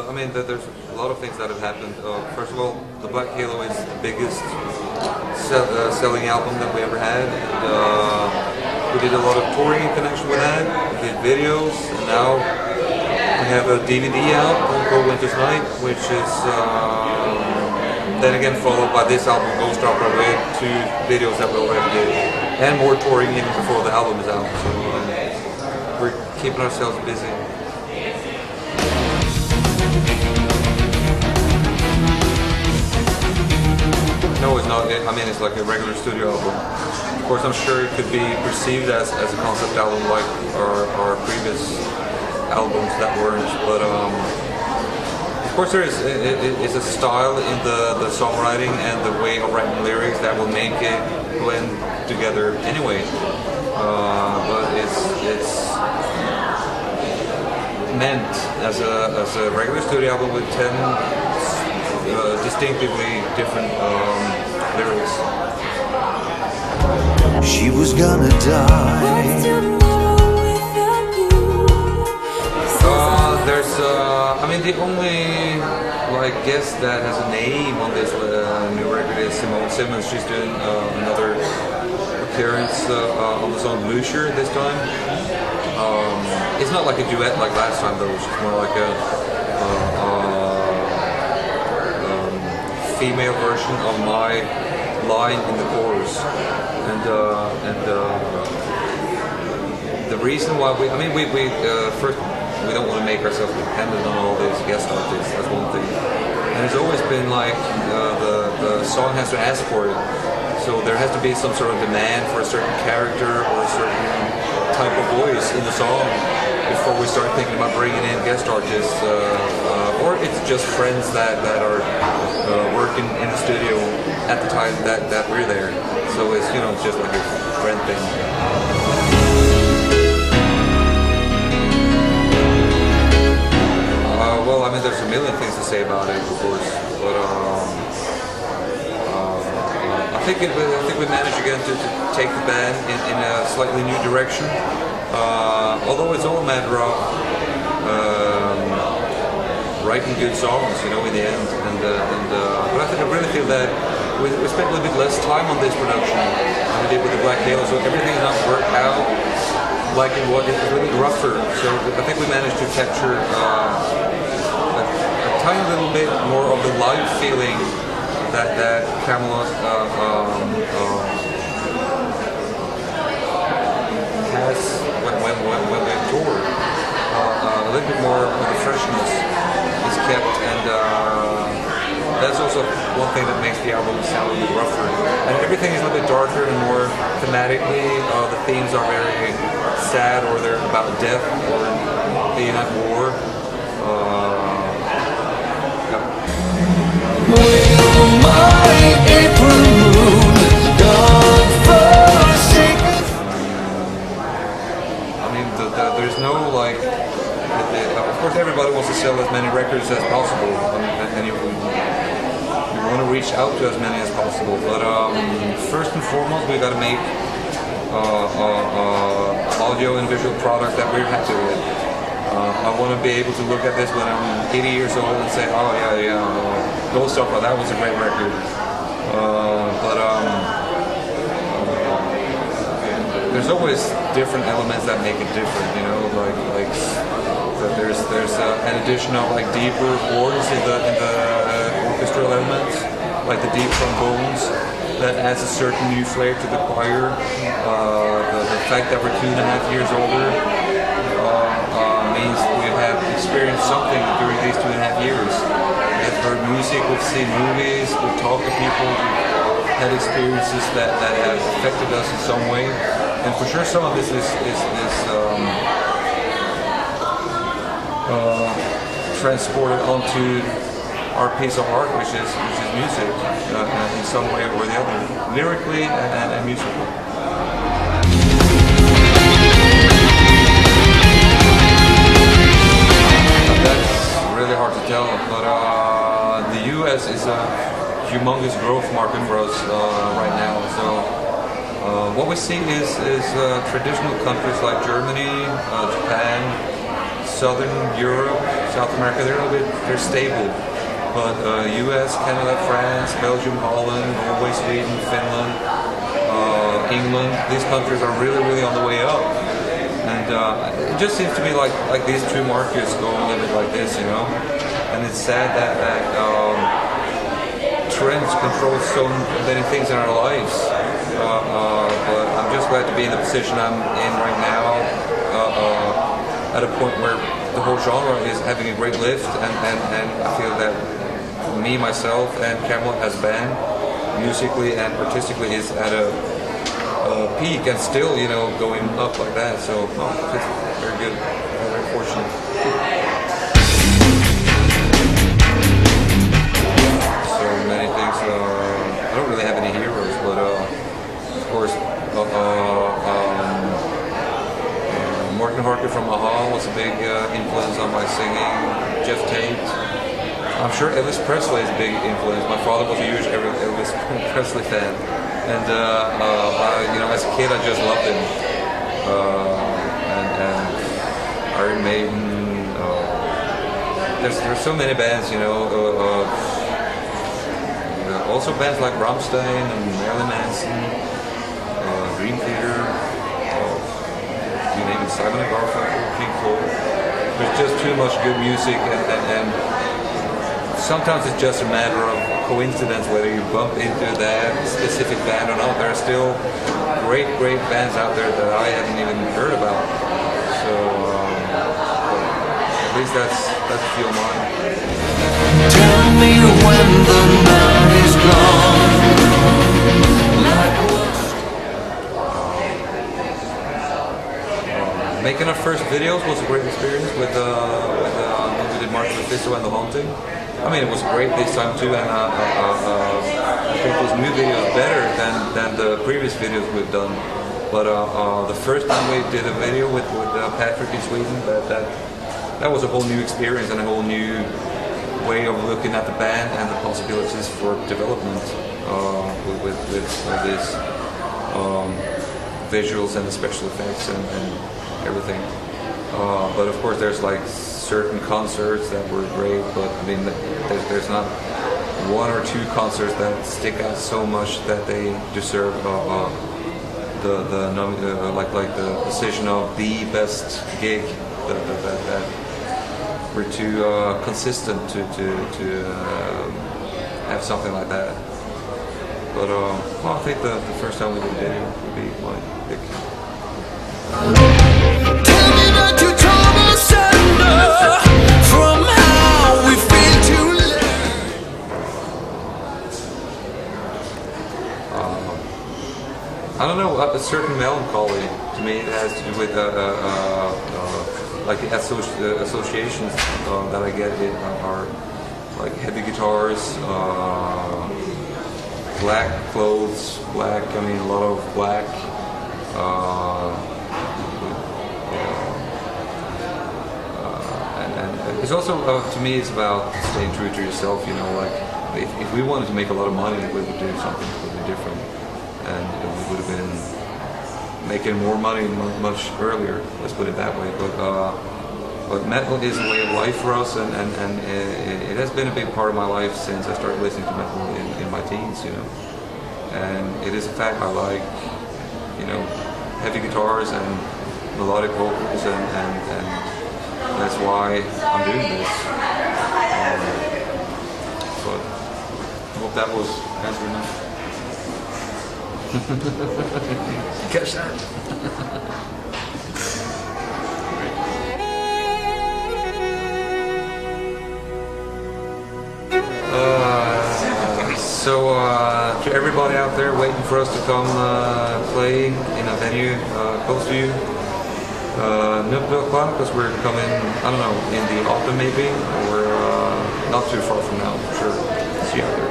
I mean, there's a lot of things that have happened. First of all, the Black Halo is the biggest selling album that we ever had. And, we did a lot of touring in connection with that. We did videos, and now we have a DVD out called Winter's Night, which is then again followed by this album, Ghost Opera, with 2 videos that we already did, and more touring even before the album is out. So we're keeping ourselves busy. No, it's not. I mean, it's like a regular studio album. Of course, I'm sure it could be perceived as a concept album like our previous albums that weren't. But of course, there is a style in the songwriting and the way of writing lyrics that will make it blend together anyway. But it's meant as a regular studio album with 10 distinctively different lyrics. She was gonna die. There's I mean, the only guest that has a name on this new record is Simone Simmons. She's doing another appearance on the song Lucier this time. It's not like a duet like last time though. It's just more like a female version of my line in the chorus, and the reason why we first, we don't want to make ourselves dependent on all these guest artists. That's one thing, and it's always been like the song has to ask for it, so there has to be some sort of demand for a certain character or a certain type of voice in the song before we start thinking about bringing in guest artists, or it's just friends that are working in the studio at the time that we're there. So it's, you know, just like a friend thing. Well, I mean, there's a million things to say about it, of course, but I think we managed again to take the band in a slightly new direction. Although it's all a matter of writing good songs, you know, in the end. But I really feel that we spent a little bit less time on this production than we did with the Black Halo, so everything is not worked out like it was. It's a little bit rougher. So I think we managed to capture a tiny little bit more of the live feeling that Kamelot has when they tour. A little bit more of the freshness is kept, and that's also one thing that makes the album sound a little rougher. And everything is a little bit darker and more thematically. The themes are very sad, or they're about death or being at war. There's no of course everybody wants to sell as many records as possible, and you want to reach out to as many as possible, but first and foremost we got to make audio and visual product that we're happy with. I want to be able to look at this when I'm 80 years old and say, oh yeah, Ghost Opera, that was a great record. There's always different elements that make it different, you know, like there's an addition of deeper chords in the orchestral elements, like the deep trombones, that adds a certain new flair to the choir. The fact that we're 2.5 years older means we have experienced something during these 2.5 years. We've heard music, we've seen movies, we've talked to people, we've had experiences that have affected us in some way. And for sure some of this is transported onto our piece of art, which is music, in some way or the other, lyrically and musically. That's really hard to tell, but the US is a humongous growth market for us right now. So what we see is traditional countries like Germany, Japan, Southern Europe, South America, they're stable. But U.S., Canada, France, Belgium, Holland, Norway, Sweden, Finland, England, these countries are really on the way up. And it just seems to me like these two markets go a little bit like this, you know. And it's sad that trends control so many things in our lives. But I'm just glad to be in the position I'm in right now, at a point where the whole genre is having a great lift, and I feel that me, myself, and Kamelot as a band, musically and artistically, is at a peak and still, you know, going up like that. So, it's very good, very fortunate. So many things. I don't really have any heroes, but of course, Morgan Harker from Aha was a big influence on my singing. Jeff Tate. I'm sure Elvis Presley is a big influence. My father was a huge Elvis Presley fan, and you know, as a kid, I just loved him. And Iron Maiden. There's so many bands, you know. Also bands like Rammstein and Marilyn Manson, Dream Theater. You name it, Simon and Garfunkel, Pink Floyd. There's just too much good music, and sometimes it's just a matter of coincidence whether you bump into that specific band or not. There are still great bands out there that I haven't even heard about. So at least that's a few of mine. Tell me when the night is gone. Making our first videos was a great experience with we did March of the Thistle and The Haunting. I mean, it was great this time too, and I think those new videos better than the previous videos we've done. But the first time we did a video with Patrick in Sweden, that was a whole new experience and a whole new way of looking at the band and the possibilities for development with these visuals and the special effects and everything. But of course, there's like certain concerts that were great, but I mean, there's not one or two concerts that stick out so much that they deserve like the position of the best gig. That we're too consistent to have something like that. But well, I think the first time we did a video would be my pick. Tell me that you told us from how we feel too late. I don't know, a certain melancholy to me. It has to do with like the associations that I get are like heavy guitars, black clothes, black. I mean, a lot of black. And it's also, to me, it's about staying true to yourself. You know, like if we wanted to make a lot of money, we would do something completely different, and we would have been making more money much earlier. Let's put it that way. But metal is a way of life for us, and it has been a big part of my life since I started listening to metal in my teens. You know, and it is a fact I like. You know, heavy guitars and melodic vocals, and that's why I'm doing this. But I hope that was answer enough. Catch that? So to everybody out there waiting for us to come play in a venue close to you, because we're coming, I don't know, in the autumn maybe, or not too far from now, for sure. See you out there.